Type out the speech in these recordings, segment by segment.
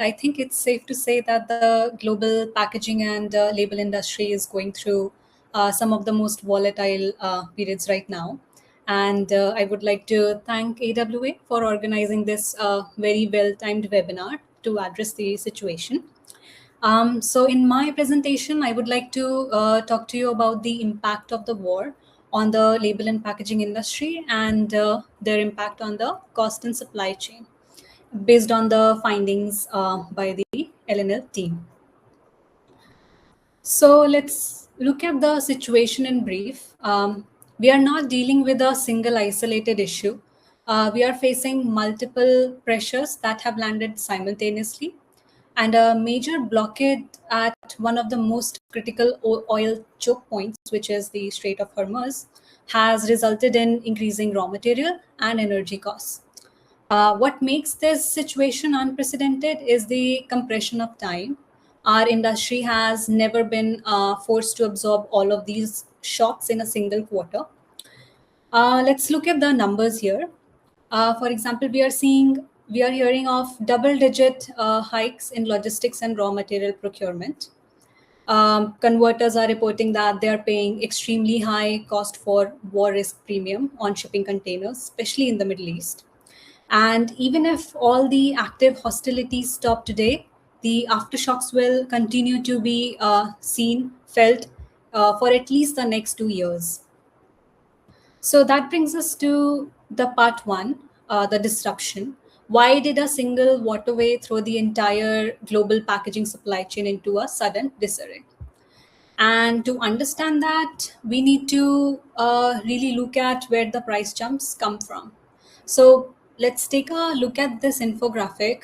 I think it's safe to say that the global packaging and label industry is going through some of the most volatile periods right now. And I would like to thank AWA for organizing this very well timed webinar to address the situation. So, in my presentation, I would like to talk to you about the impact of the war on the label and packaging industry and their impact on the cost and supply chain based on the findings by the LNL team. So let's look at the situation in brief. We are not dealing with a single isolated issue. We are facing multiple pressures that have landed simultaneously, and a major blockade at one of the most critical oil choke points, which is the Strait of Hormuz, has resulted in increasing raw material and energy costs. What makes this situation unprecedented is the compression of time. Our industry has never been forced to absorb all of these shocks in a single quarter. Let's look at the numbers here. For example, we are hearing of double-digit hikes in logistics and raw material procurement. Converters are reporting that they are paying extremely high cost for war risk premium on shipping containers, especially in the Middle East. And even if all the active hostilities stop today, the aftershocks will continue to be felt for at least the next 2 years. So that brings us to the part one, the disruption. Why did a single waterway throw the entire global packaging supply chain into a sudden disarray? And to understand that, we need to really look at where the price jumps come from. So let's take a look at this infographic.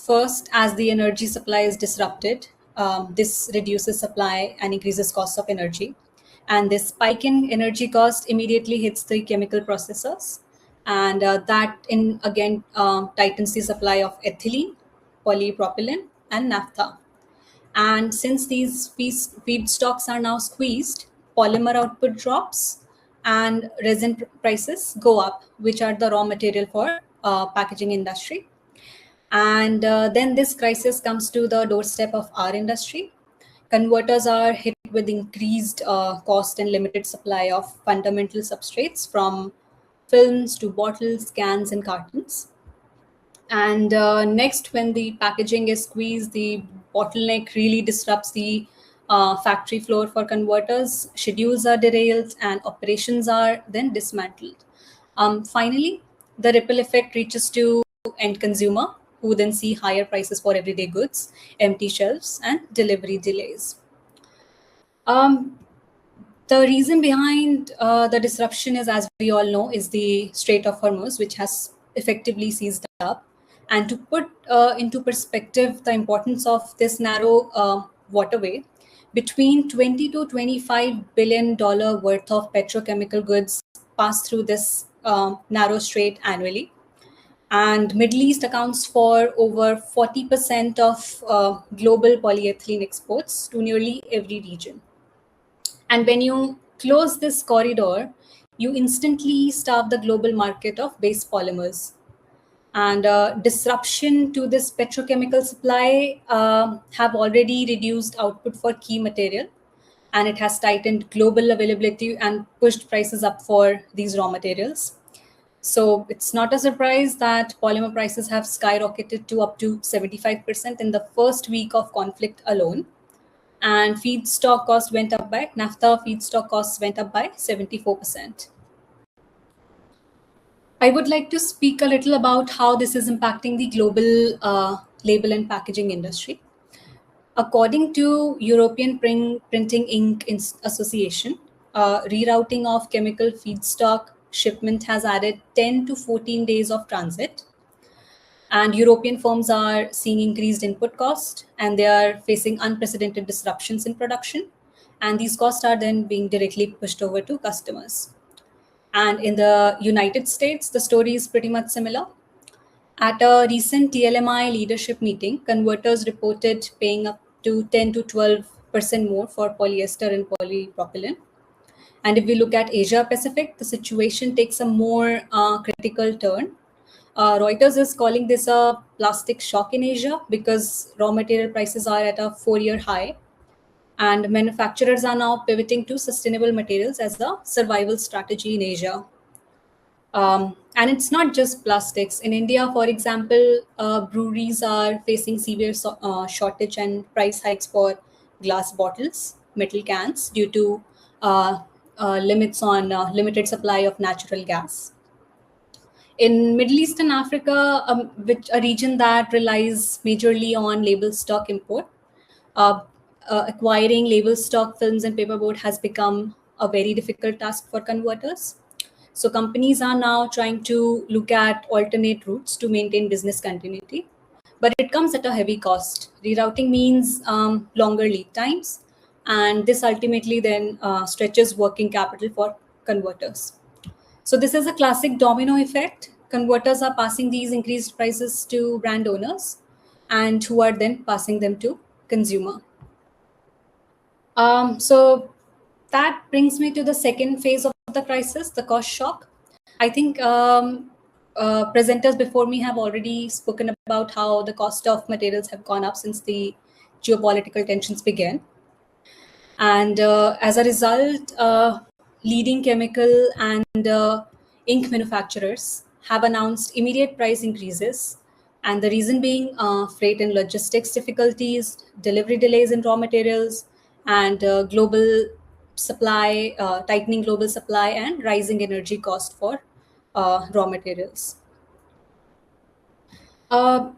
First, as the energy supply is disrupted, this reduces supply and increases cost of energy. And this spike in energy cost immediately hits the chemical processors. And that in again tightens the supply of ethylene, polypropylene, and naphtha. And since these feedstocks are now squeezed, polymer output drops and resin prices go up, which are the raw material for packaging industry. And then this crisis comes to the doorstep of our industry. Converters are hit with increased cost and limited supply of fundamental substrates from films to bottles, cans, and cartons. And next, when the packaging is squeezed, the bottleneck really disrupts the factory floor for converters. Schedules are derailed and operations are then dismantled. Finally, the ripple effect reaches to end consumer, who then see higher prices for everyday goods, empty shelves, and delivery delays. Um, the reason behind the disruption is, as we all know, is the Strait of Hormuz, which has effectively seized up. And to put into perspective the importance of this narrow waterway, between 20 to 25 billion worth of petrochemical goods pass through this narrow strait annually. And Middle East accounts for over 40% of global polyethylene exports to nearly every region. And when you close this corridor, you instantly starve the global market of base polymers. And disruption to this petrochemical supply have already reduced output for key material, and it has tightened global availability and pushed prices up for these raw materials. So it's not a surprise that polymer prices have skyrocketed to up to 75% in the first week of conflict alone. And naphtha feedstock costs went up by 74%. I would like to speak a little about how this is impacting the global label and packaging industry. According to European Printing Ink Association, rerouting of chemical feedstock shipment has added 10 to 14 days of transit. And European firms are seeing increased input cost, and they are facing unprecedented disruptions in production. And these costs are then being directly pushed over to customers. And in the United States, the story is pretty much similar. At a recent TLMI leadership meeting, converters reported paying up to 10 to 12% more for polyester and polypropylene. And if we look at Asia Pacific, the situation takes a more critical turn. Reuters is calling this a plastic shock in Asia because raw material prices are at a 4-year high, and manufacturers are now pivoting to sustainable materials as a survival strategy in Asia. And it's not just plastics. In India, for example, breweries are facing severe shortage and price hikes for glass bottles, metal cans, due to limits on limited supply of natural gas. In Middle East and Africa, which a region that relies majorly on label stock import, uh, acquiring label stock films and paperboard has become a very difficult task for converters. So companies are now trying to look at alternate routes to maintain business continuity, but it comes at a heavy cost. Rerouting means longer lead times, and this ultimately then stretches working capital for converters. So this is a classic domino effect. Converters are passing these increased prices to brand owners, and who are then passing them to consumer. So that brings me to the second phase of the crisis, the cost shock. I think presenters before me have already spoken about how the cost of materials have gone up since the geopolitical tensions began. And as a result, leading chemical and ink manufacturers have announced immediate price increases. And the reason being freight and logistics difficulties, delivery delays in raw materials, and global supply, tightening global supply, and rising energy cost for raw materials.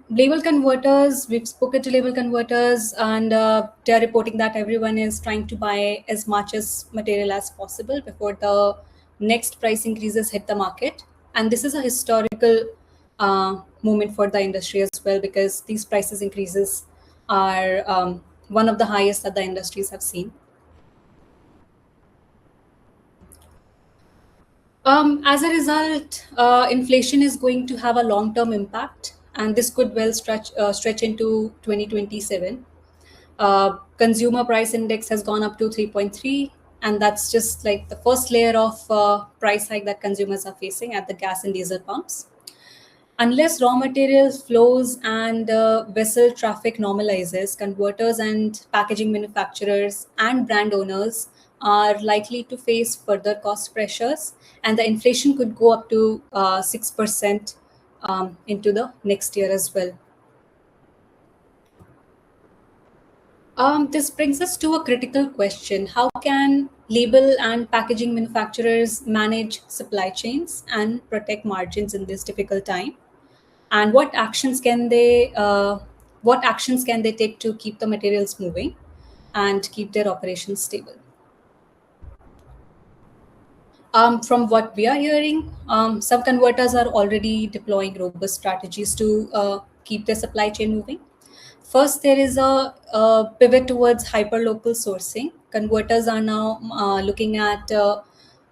Label converters, we've spoken to label converters, and they're reporting that everyone is trying to buy as much as material as possible before the next price increases hit the market. And this is a historical moment for the industry as well, because these prices increases are one of the highest that the industries have seen. As a result, inflation is going to have a long-term impact, and this could well stretch into 2027. Consumer price index has gone up to 3.3, and that's just like the first layer of price hike that consumers are facing at the gas and diesel pumps. Unless raw material flows and vessel traffic normalizes, converters and packaging manufacturers and brand owners are likely to face further cost pressures, and the inflation could go up to 6% into the next year as well. This brings us to a critical question. How can label and packaging manufacturers manage supply chains and protect margins in this difficult time? And what actions can they take to keep the materials moving and keep their operations stable? From what we are hearing, some converters are already deploying robust strategies to keep their supply chain moving. First, there is a pivot towards hyperlocal sourcing. Converters are now looking at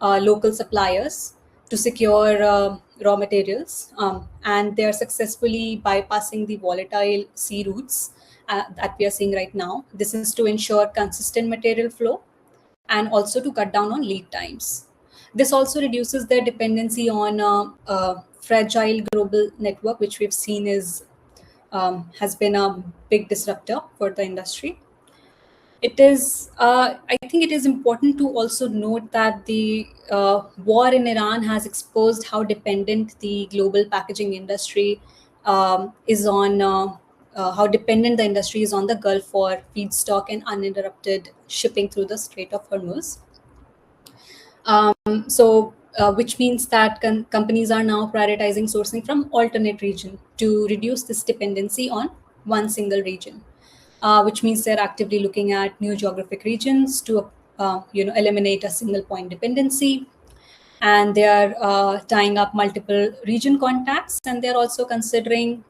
local suppliers to secure raw materials, and they are successfully bypassing the volatile sea routes that we are seeing right now. This is to ensure consistent material flow and also to cut down on lead times. This also reduces their dependency on a fragile global network, which we've seen has been a big disruptor for the industry. I think it is important to also note that the war in Iran has exposed how dependent the global packaging industry is on, how dependent the industry is on the Gulf for feedstock and uninterrupted shipping through the Strait of Hormuz. Which means that companies are now prioritizing sourcing from alternate region to reduce this dependency on one single region, which means they're actively looking at new geographic regions to eliminate a single point dependency, and they are tying up multiple region contacts, and they're also considering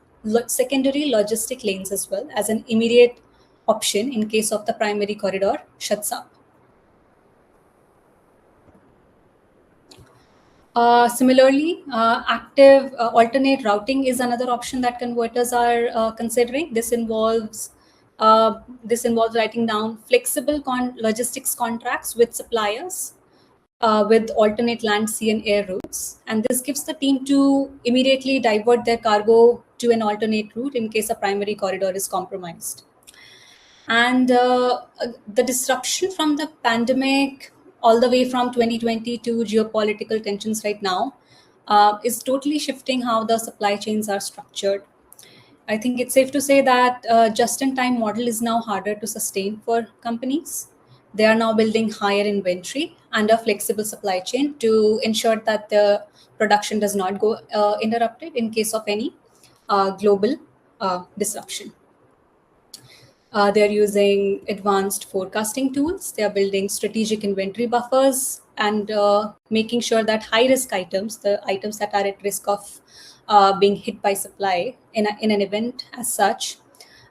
secondary logistic lanes as well as an immediate option in case of the primary corridor shuts up. Similarly, active alternate routing is another option that converters are considering. This involves writing down flexible logistics contracts with suppliers, with alternate land, sea, and air routes. And this gives the team to immediately divert their cargo to an alternate route in case a primary corridor is compromised. And the disruption from the pandemic, all the way from 2020 to geopolitical tensions right now, is totally shifting how the supply chains are structured. I think it's safe to say that just-in-time model is now harder to sustain for companies. They are now building higher inventory and a flexible supply chain to ensure that the production does not go interrupted in case of any global disruption. They're using advanced forecasting tools. They are building strategic inventory buffers and making sure that high risk items, the items that are at risk of being hit by supply in an event as such,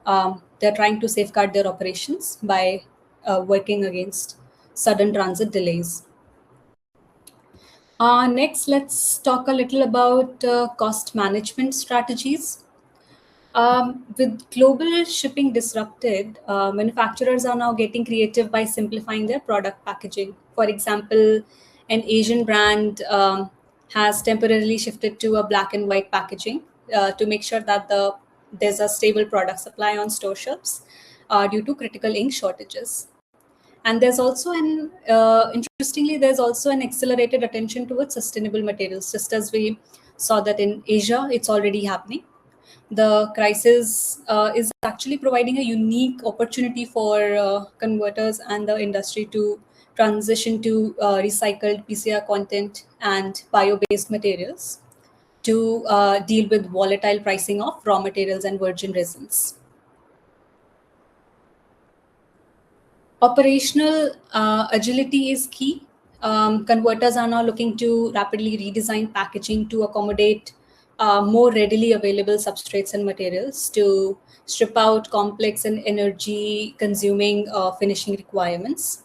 they're trying to safeguard their operations by working against sudden transit delays. Next, let's talk a little about cost management strategies. With global shipping disrupted, manufacturers are now getting creative by simplifying their product packaging. For example, an Asian brand has temporarily shifted to a black and white packaging to make sure that there's a stable product supply on store shelves due to critical ink shortages. And there's also interestingly, there's also an accelerated attention towards sustainable materials, just as we saw that in Asia, it's already happening. The crisis is actually providing a unique opportunity for converters and the industry to transition to recycled PCR content and bio-based materials to deal with volatile pricing of raw materials and virgin resins. Operational agility is key. Converters are now looking to rapidly redesign packaging to accommodate more readily available substrates and materials to strip out complex and energy consuming finishing requirements.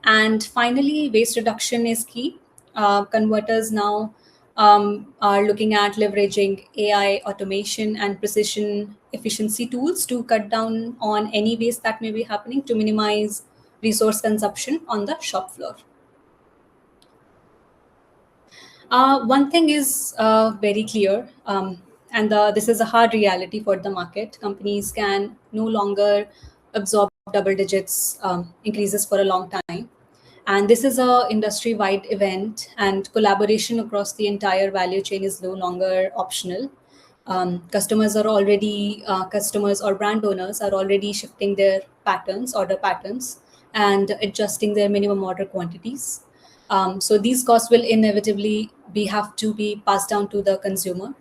And finally, waste reduction is key. Converters now are looking at leveraging AI, automation, and precision efficiency tools to cut down on any waste that may be happening to minimize resource consumption on the shop floor. One thing is very clear, and this is a hard reality for the market. Companies can no longer absorb double digits increases for a long time. And this is a industry-wide event, and collaboration across the entire value chain is no longer optional. Customers or brand owners are already shifting their order patterns, and adjusting their minimum order quantities. So these costs will inevitably have to be passed down to the consumer.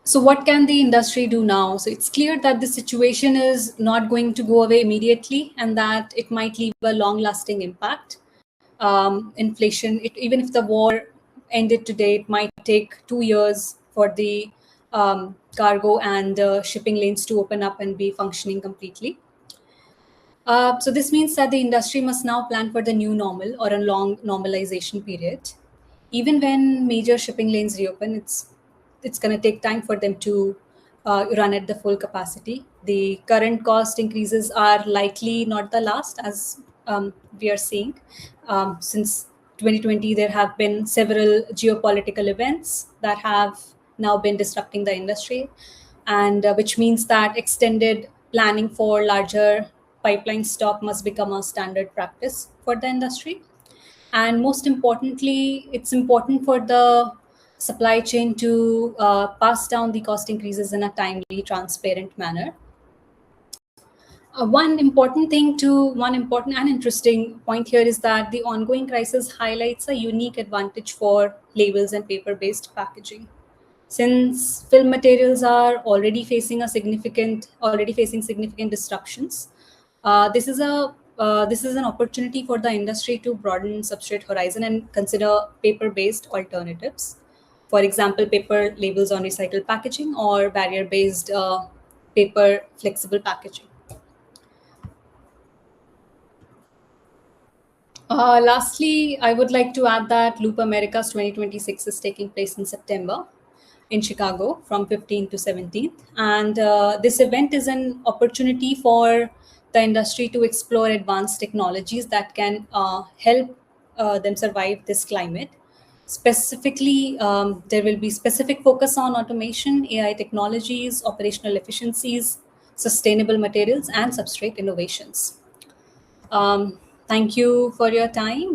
So what can the industry do now? So it's clear that the situation is not going to go away immediately, and that it might leave a long-lasting impact. Inflation, even if the war ended today, it might take 2 years for the cargo and shipping lanes to open up and be functioning completely. So this means that the industry must now plan for the new normal or a long normalization period. Even when major shipping lanes reopen, it's going to take time for them to run at the full capacity. The current cost increases are likely not the last, as we are seeing. Since 2020, there have been several geopolitical events that have now been disrupting the industry, and which means that extended planning for larger pipeline stock must become a standard practice for the industry. And most importantly, it's important for the supply chain to pass down the cost increases in a timely, transparent manner. One important and interesting point here is that the ongoing crisis highlights a unique advantage for labels and paper-based packaging. Since film materials are already facing significant disruptions, this is an opportunity for the industry to broaden substrate horizon and consider paper-based alternatives. For example, paper labels on recycled packaging or barrier-based paper flexible packaging. Lastly, I would like to add that Loop Americas 2026 is taking place in September in Chicago from 15th to 17th. And this event is an opportunity for the industry to explore advanced technologies that can help them survive this climate. Specifically, there will be specific focus on automation, AI technologies, operational efficiencies, sustainable materials, and substrate innovations. Um, Thank you for your time.